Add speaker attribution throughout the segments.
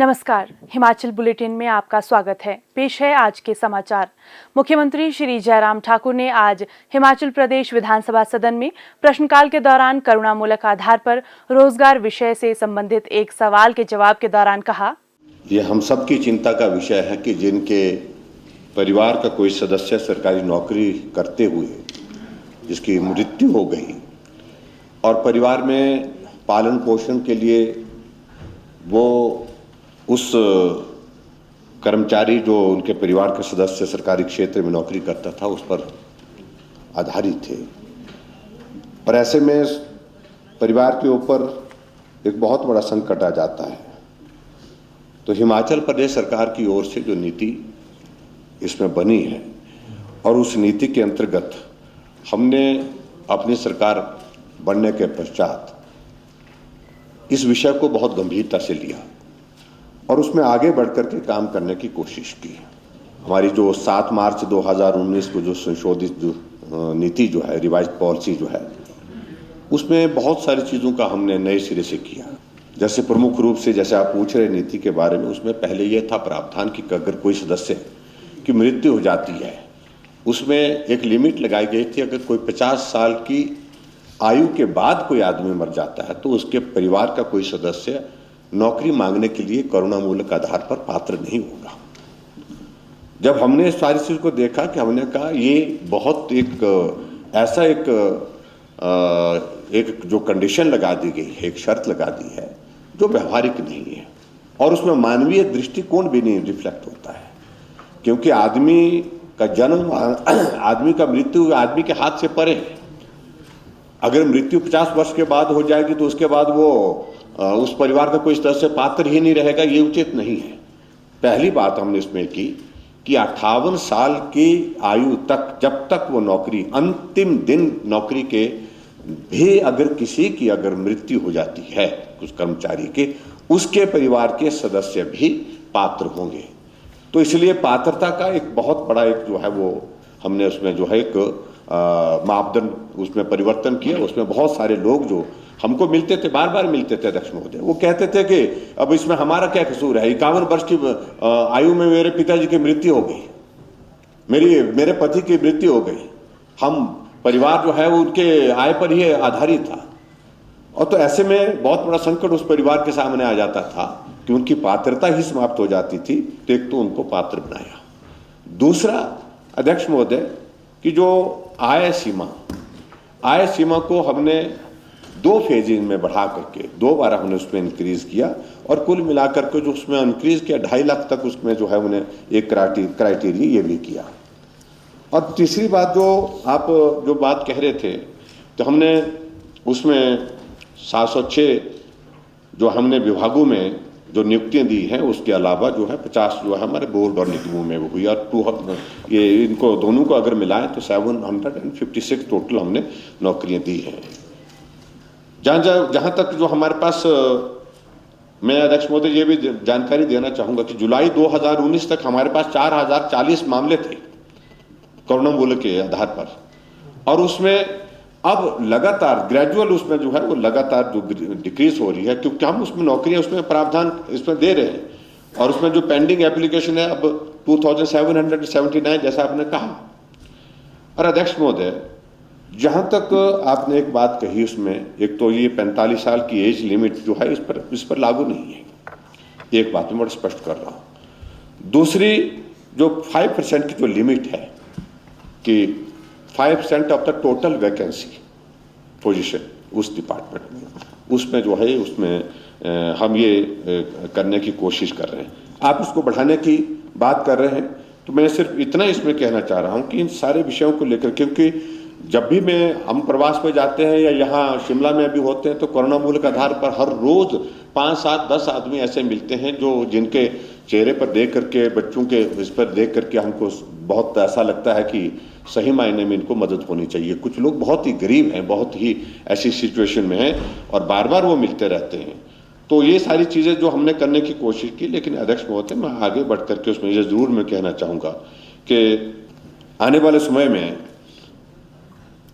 Speaker 1: नमस्कार, हिमाचल बुलेटिन में आपका स्वागत है। पेश है आज के समाचार। मुख्यमंत्री श्री जयराम ठाकुर ने आज हिमाचल प्रदेश विधानसभा सदन में प्रश्नकाल के दौरान करुणामूलक आधार पर रोजगार विषय से संबंधित एक सवाल के जवाब के दौरान कहा,
Speaker 2: ये हम सब की चिंता का विषय है कि जिनके परिवार का कोई सदस्य सरकारी नौकरी करते हुए जिसकी मृत्यु हो गई और परिवार में पालन पोषण के लिए वो उस कर्मचारी जो उनके परिवार का सदस्य सरकारी क्षेत्र में नौकरी करता था उस पर आधारित थे, और ऐसे में परिवार के ऊपर एक बहुत बड़ा संकट आ जाता है। तो हिमाचल प्रदेश सरकार की ओर से जो नीति इसमें बनी है और उस नीति के अंतर्गत हमने अपनी सरकार बनने के पश्चात इस विषय को बहुत गंभीरता से लिया और उसमें आगे बढ़कर के काम करने की कोशिश की। हमारी जो 7 मार्च 2019 को जो संशोधित जो नीति जो है, रिवाइज पॉलिसी जो है, उसमें बहुत सारी चीज़ों का हमने नए सिरे से किया। जैसे प्रमुख रूप से जैसे आप पूछ रहे नीति के बारे में, उसमें पहले ये था प्रावधान कि अगर कोई सदस्य की मृत्यु हो जाती है उसमें एक लिमिट लगाई गई थी। अगर कोई 50 साल की आयु के बाद कोई आदमी मर जाता है तो उसके परिवार का कोई सदस्य नौकरी मांगने के लिए करुणामूलक आधार पर पात्र नहीं होगा। जब हमने इस सारी चीज को देखा कि हमने कहा ये बहुत एक ऐसा एक जो कंडीशन लगा दी गई है, एक शर्त लगा दी है जो व्यवहारिक नहीं है और उसमें मानवीय दृष्टिकोण भी नहीं रिफ्लेक्ट होता है, क्योंकि आदमी का जन्म, आदमी का मृत्यु आदमी के हाथ से परे है। अगर मृत्यु 50 वर्ष के बाद हो जाएगी तो उसके बाद वो उस परिवार का कोई सदस्य पात्र ही नहीं रहेगा, ये उचित नहीं है। पहली बात हमने इसमें की कि 58 साल की आयु तक, जब तक वो नौकरी, अंतिम दिन नौकरी के भी अगर किसी की अगर मृत्यु हो जाती है उस कर्मचारी के, उसके परिवार के सदस्य भी पात्र होंगे। तो इसलिए पात्रता का एक बहुत बड़ा एक जो है वो हमने उसमें जो है एक मापदंड उसमें परिवर्तन किया। उसमें बहुत सारे लोग जो हमको मिलते थे, बार बार मिलते थे अध्यक्ष महोदय, वो कहते थे कि अब इसमें हमारा क्या कसूर है, 51 वर्ष की आयु में मेरे पिताजी की मृत्यु हो गई, मेरे पति की मृत्यु हो गई, हम परिवार जो है वो उनके आय पर ही आधारित था। और तो ऐसे में बहुत बड़ा संकट उस परिवार के सामने आ जाता था कि उनकी पात्रता ही समाप्त हो जाती थी। तो एक तो उनको पात्र बनाया, दूसरा अध्यक्ष महोदय कि जो आय सीमा को हमने 2 फेजेज में बढ़ा करके 2 बार हमने उसमें इंक्रीज किया और कुल मिलाकर के जो उसमें इंक्रीज किया 2.5 लाख तक उसमें जो है उन्हें एक क्राइटेरिया ये भी किया। और तीसरी बात जो आप जो बात कह रहे थे, तो हमने उसमें 706 जो हमने विभागों में जो नियुक्तियां दी हैं उसके अलावा जो है 50 जो है हमारे बोर्ड और निगमों में वो हुई और ये इनको दोनों को अगर मिलाएं तो 756 टोटल हमने नौकरियां दी हैं। जहाँ तक जो हमारे पास, मैं अध्यक्ष महोदय ये भी जानकारी देना चाहूँगा कि जुलाई 2019 तक हमारे पास 4040 मामले थे करुणामूलक के आधार पर, और उसमें अब लगातार ग्रेजुअल उसमें जो है वो लगातार जो डिक्रीज हो रही है, क्योंकि हम उसमें नौकरियां उसमें प्रावधान इसमें दे रहे हैं और उसमें जो पेंडिंग एप्लीकेशन है अब 2779 जैसा आपने कहा। और अध्यक्ष महोदय जहां तक आपने एक बात कही उसमें, एक तो ये 45 साल की एज लिमिट जो है इस पर लागू नहीं है, एक बात मैं बड़ा स्पष्ट कर रहा हूं। दूसरी जो 5% की जो लिमिट है कि 5% of the total vacancy position उस डिपार्टमेंट में, उसमें जो है उसमें हम ये करने की कोशिश कर रहे हैं। आप उसको बढ़ाने की बात कर रहे हैं, तो मैं सिर्फ इतना इसमें कहना चाह रहा हूं कि इन सारे विषयों को लेकर, क्योंकि जब भी हम प्रवास पे जाते हैं या यहाँ शिमला में भी होते हैं तो करुणामूलक आधार पर हर रोज 5, 7, 10 आदमी ऐसे मिलते हैं जो जिनके चेहरे पर देख करके, बच्चों के इस पर देख करके हमको बहुत ऐसा लगता है कि सही मायने में इनको मदद होनी चाहिए। कुछ लोग बहुत ही गरीब हैं, बहुत ही ऐसी सिचुएशन में हैं और बार बार वो मिलते रहते हैं। तो ये सारी चीज़ें जो हमने करने की कोशिश की, लेकिन अध्यक्ष महोदय मैं आगे बढ़ करके उसमें ये ज़रूर मैं कहना चाहूँगा कि आने वाले समय में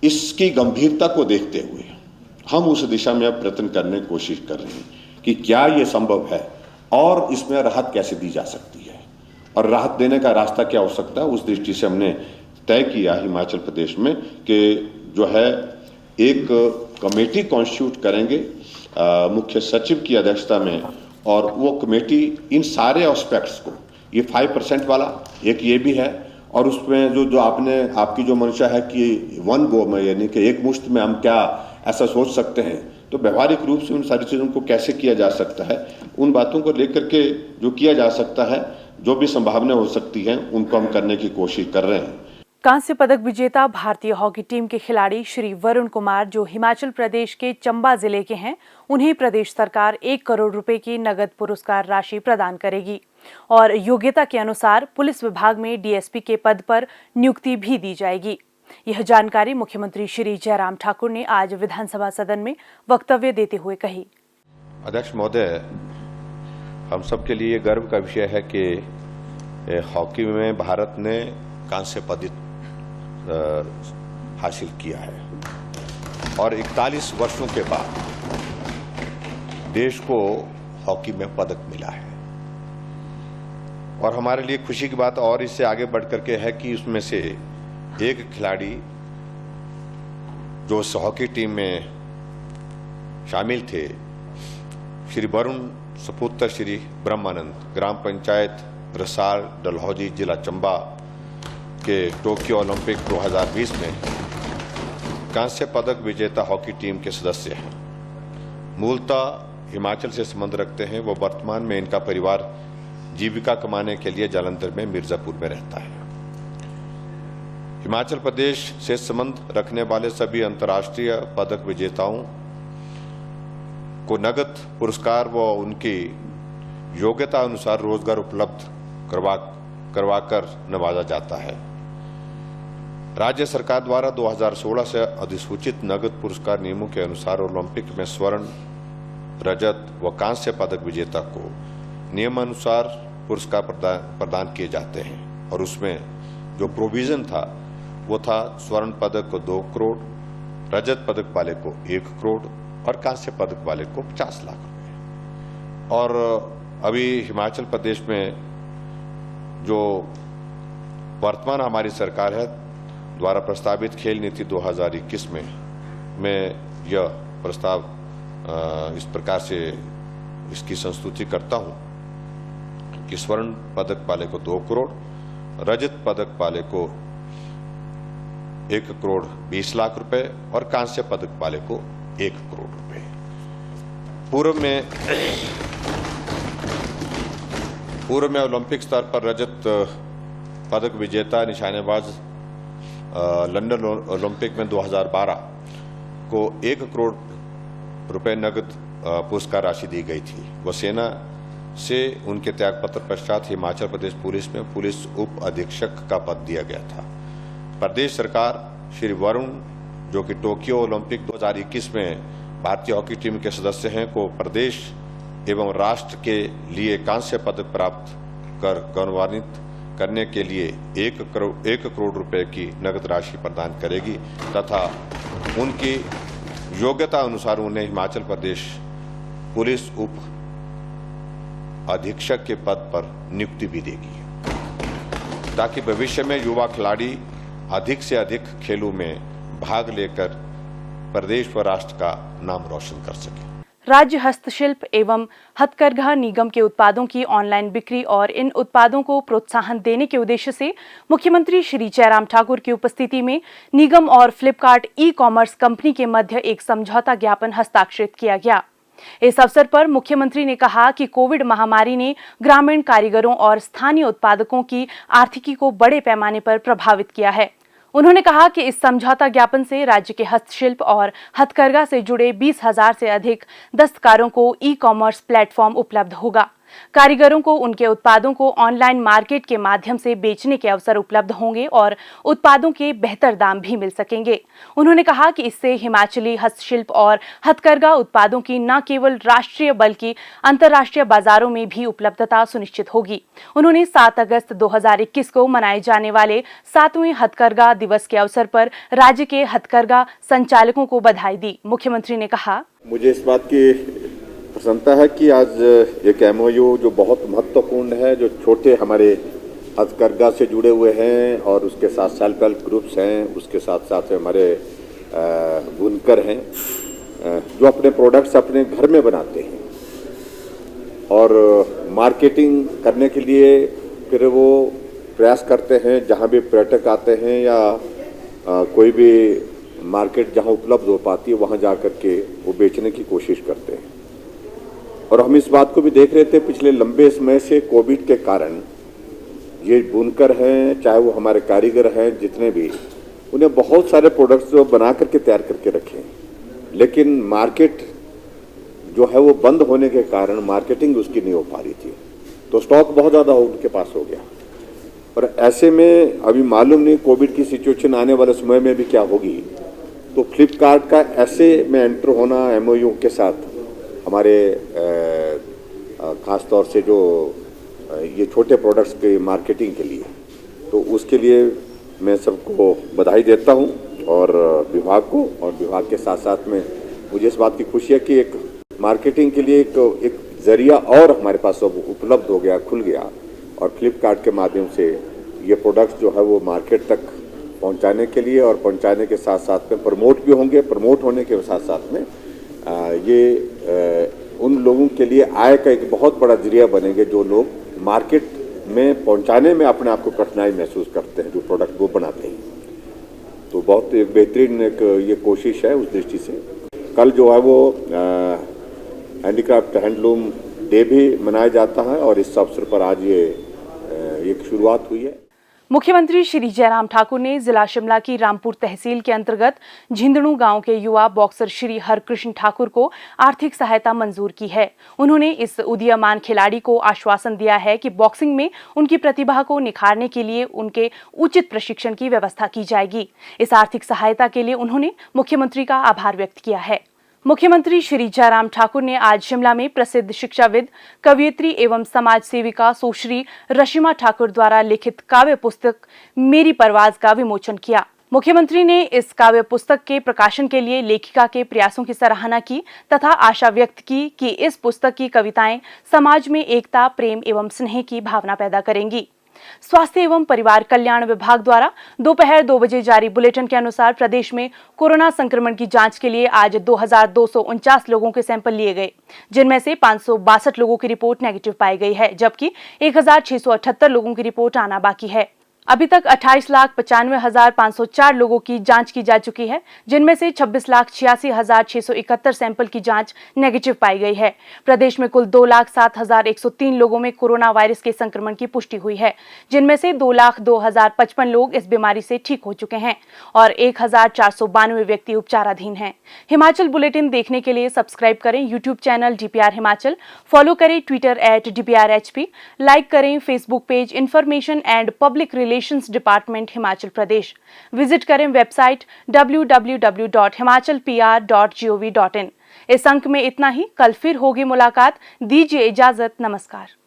Speaker 2: इसकी गंभीरता को देखते हुए हम उस दिशा में अब प्रयत्न करने की कोशिश कर रहे हैं कि क्या ये संभव है और इसमें राहत कैसे दी जा सकती है और राहत देने का रास्ता क्या हो सकता है, उस दृष्टि से हमने तय किया हिमाचल प्रदेश में कि जो है एक कमेटी कॉन्स्टिट्यूट करेंगे मुख्य सचिव की अध्यक्षता में, और वो कमेटी इन सारे एस्पेक्ट्स को, ये 5% वाला एक ये भी है, और उसमें जो आपकी जो मंशा है कि वन गो में, यानी कि एक मुश्त में हम क्या ऐसा सोच सकते हैं, तो व्यवहारिक रूप से उन सारी चीज़ों को कैसे किया जा सकता है, उन बातों को लेकर के जो किया जा सकता है, जो भी संभावना हो सकती है, उनको हम करने की कोशिश कर रहे हैं।
Speaker 1: कांस्य पदक विजेता भारतीय हॉकी टीम के खिलाड़ी श्री वरुण कुमार, जो हिमाचल प्रदेश के चंबा जिले के हैं, उन्हें प्रदेश सरकार 1 करोड़ रुपए की नगद पुरस्कार राशि प्रदान करेगी और योग्यता के अनुसार पुलिस विभाग में डीएसपी के पद पर नियुक्ति भी दी जाएगी। यह जानकारी मुख्यमंत्री श्री जयराम ठाकुर ने आज विधानसभा सदन में वक्तव्य देते हुए कही।
Speaker 3: अध्यक्ष महोदय, हम सबके लिए गर्व का विषय है कि हॉकी में भारत ने कांस्य पदक हासिल किया है और 41 वर्षों के बाद देश को हॉकी में पदक मिला है। और हमारे लिए खुशी की बात और इससे आगे बढ़ करके है कि उसमें से एक खिलाड़ी जो उस हॉकी टीम में शामिल थे, श्री वरुण सपुत्र श्री ब्रह्मानंद, ग्राम पंचायत रसाल डलहौजी, जिला चंबा के टोक्यो ओलंपिक 2020 में कांस्य पदक विजेता हॉकी टीम के सदस्य हैं। मूलतः हिमाचल से संबंध रखते हैं। वो वर्तमान में इनका परिवार जीविका कमाने के लिए जालंधर में मिर्जापुर में रहता है। हिमाचल प्रदेश से संबंध रखने वाले सभी अंतर्राष्ट्रीय पदक विजेताओं को नगद पुरस्कार व उनकी योग्यता अनुसार रोजगार उपलब्ध करवाकर नवाजा जाता है। राज्य सरकार द्वारा 2016 से अधिसूचित नगद पुरस्कार नियमों के अनुसार ओलंपिक में स्वर्ण, रजत व कांस्य पदक विजेता को नियमानुसार पुरस्कार प्रदान किए जाते हैं और उसमें जो प्रोविजन था वो था स्वर्ण पदक को 2 करोड़, रजत पदक वाले को 1 करोड़ और कांस्य पदक वाले को 50 लाख रुपए। और अभी हिमाचल प्रदेश में जो वर्तमान हमारी सरकार है द्वारा प्रस्तावित खेल नीति 2021 में यह प्रस्ताव इस प्रकार से इसकी संस्तुति करता हूं कि स्वर्ण पदक वाले को 2 करोड़, रजत पदक वाले को 1 करोड़ 20 लाख रुपए और कांस्य पदक वाले को 1 करोड़ रुपए। पूर्व में ओलंपिक स्तर पर रजत पदक विजेता निशानेबाज लंदन ओलंपिक में 2012 को 1 करोड़ रुपए नगद पुरस्कार राशि दी गई थी। वह सेना से उनके त्यागपत्र पश्चात हिमाचल प्रदेश पुलिस में पुलिस उप अधीक्षक का पद दिया गया था। प्रदेश सरकार श्री वरुण, जो कि टोक्यो ओलंपिक 2021 में भारतीय हॉकी टीम के सदस्य हैं, को प्रदेश एवं राष्ट्र के लिए कांस्य पदक प्राप्त कर गौरवान्वित करने के लिए 1 करोड़ रुपए की नगद राशि प्रदान करेगी तथा उनकी योग्यता अनुसार उन्हें हिमाचल प्रदेश पुलिस उप अधीक्षक के पद पर नियुक्ति भी देगी ताकि भविष्य में युवा खिलाड़ी अधिक से अधिक खेलों में भाग लेकर प्रदेश व राष्ट्र का नाम रोशन कर सके।
Speaker 1: राज्य हस्तशिल्प एवं हथकरघा निगम के उत्पादों की ऑनलाइन बिक्री और इन उत्पादों को प्रोत्साहन देने के उद्देश्य से मुख्यमंत्री श्री जयराम ठाकुर की उपस्थिति में निगम और फ्लिपकार्ट ई-कॉमर्स कंपनी के मध्य एक समझौता ज्ञापन हस्ताक्षरित किया गया। इस अवसर पर मुख्यमंत्री ने कहा कि कोविड महामारी ने ग्रामीण कारीगरों और स्थानीय उत्पादकों की आर्थिकी को बड़े पैमाने पर प्रभावित किया है। उन्होंने कहा कि इस समझौता ज्ञापन से राज्य के हस्तशिल्प और हथकरघा से जुड़े 20,000 से अधिक दस्तकारों को ई-कॉमर्स प्लेटफॉर्म उपलब्ध होगा। कारीगरों को उनके उत्पादों को ऑनलाइन मार्केट के माध्यम से बेचने के अवसर उपलब्ध होंगे और उत्पादों के बेहतर दाम भी मिल सकेंगे। उन्होंने कहा कि इससे हिमाचली हस्तशिल्प और हथकरघा उत्पादों की न केवल राष्ट्रीय बल्कि अंतर्राष्ट्रीय बाजारों में भी उपलब्धता सुनिश्चित होगी। उन्होंने 7 अगस्त 2021 को मनाए जाने वाले 7वें हथकरघा दिवस के अवसर पर राज्य के हथकरघा संचालकों को बधाई दी। मुख्यमंत्री ने कहा,
Speaker 4: मुझे इस बात की प्रसन्नता है कि आज एक एमओयू जो बहुत महत्वपूर्ण है, जो छोटे हमारे हथकरघा से जुड़े हुए हैं और उसके साथ सेल्फ हेल्प ग्रुप्स हैं, उसके साथ साथ हमारे बुनकर हैं जो अपने प्रोडक्ट्स अपने घर में बनाते हैं और मार्केटिंग करने के लिए फिर वो प्रयास करते हैं जहाँ भी पर्यटक आते हैं या कोई भी मार्केट जहाँ उपलब्ध हो पाती है वहाँ जा कर के वो बेचने की कोशिश करते हैं। और हम इस बात को भी देख रहे थे पिछले लंबे समय से कोविड के कारण ये बुनकर हैं, चाहे वो हमारे कारीगर हैं, जितने भी, उन्हें बहुत सारे प्रोडक्ट्स जो बना करके तैयार करके रखे, लेकिन मार्केट जो है वो बंद होने के कारण मार्केटिंग उसकी नहीं हो पा रही थी, तो स्टॉक बहुत ज़्यादा उनके पास हो गया। और ऐसे में अभी मालूम नहीं कोविड की सिचुएशन आने वाले समय में भी क्या होगी, तो फ्लिपकार्ट का ऐसे में एंटर होना एमओयू के साथ हमारे ख़ास तौर से जो ये छोटे प्रोडक्ट्स के मार्केटिंग के लिए, तो उसके लिए मैं सबको बधाई देता हूं और विभाग को, और विभाग के साथ साथ में मुझे इस बात की खुशी है कि एक मार्केटिंग के लिए एक जरिया और हमारे पास अब उपलब्ध हो गया, खुल गया, और फ्लिपकार्ट के माध्यम से ये प्रोडक्ट्स जो है वो मार्केट तक पहुंचाने के लिए और पहुंचाने के साथ साथ में प्रमोट भी होंगे। प्रमोट होने के साथ साथ में ये उन लोगों के लिए आय का एक बहुत बड़ा जरिया बनेंगे जो लोग मार्केट में पहुंचाने में अपने आप को कठिनाई महसूस करते हैं, जो प्रोडक्ट वो बनाते हैं। तो बहुत बेहतरीन एक ये कोशिश है उस दृष्टि से। कल जो है वो हैंडीक्राफ्ट हैंडलूम डे भी मनाया जाता है और इस अवसर पर आज ये एक शुरुआत हुई है।
Speaker 1: मुख्यमंत्री श्री जयराम ठाकुर ने जिला शिमला की रामपुर तहसील के अंतर्गत झिंदड़ू गांव के युवा बॉक्सर श्री हरकृष्ण ठाकुर को आर्थिक सहायता मंजूर की है। उन्होंने इस उदीयमान खिलाड़ी को आश्वासन दिया है कि बॉक्सिंग में उनकी प्रतिभा को निखारने के लिए उनके उचित प्रशिक्षण की व्यवस्था की जाएगी। इस आर्थिक सहायता के लिए उन्होंने मुख्यमंत्री का आभार व्यक्त किया है। मुख्यमंत्री श्री जयराम ठाकुर ने आज शिमला में प्रसिद्ध शिक्षाविद, कवयित्री एवं समाज सेविका सुश्री रशिमा ठाकुर द्वारा लिखित काव्य पुस्तक मेरी परवाज का विमोचन किया। मुख्यमंत्री ने इस काव्य पुस्तक के प्रकाशन के लिए लेखिका के प्रयासों की सराहना की तथा आशा व्यक्त की कि इस पुस्तक की कविताएं समाज में एकता, प्रेम एवं स्नेह की भावना पैदा करेंगी। स्वास्थ्य एवं परिवार कल्याण विभाग द्वारा दोपहर 2 बजे जारी बुलेटिन के अनुसार प्रदेश में कोरोना संक्रमण की जांच के लिए आज 2249 लोगों के सैंपल लिए गए, जिनमें से 562 लोगों की रिपोर्ट नेगेटिव पाई गई है, जबकि 1678 लोगों की रिपोर्ट आना बाकी है। अभी तक 28,95,504 लोगों की जांच की जा चुकी है, जिनमें से 26,86,671 सैंपल की जांच नेगेटिव पाई गई है। प्रदेश में कुल 2,07,103 लोगों में कोरोना वायरस के संक्रमण की पुष्टि हुई है, जिनमें से 2,02,055 लोग इस बीमारी से ठीक हो चुके हैं और 1,492 व्यक्ति उपचाराधीन हैं। हिमाचल बुलेटिन देखने के लिए सब्सक्राइब करें YouTube channel DPR Himachal, follow करें ट्विटर @DPRHP, लाइक करें Facebook page information and public relations department Himachal Pradesh, visit करें वेबसाइट www.himachalpr.gov.in। इस अंक में इतना ही, कल फिर होगी मुलाकात। दीजिए इजाजत, नमस्कार।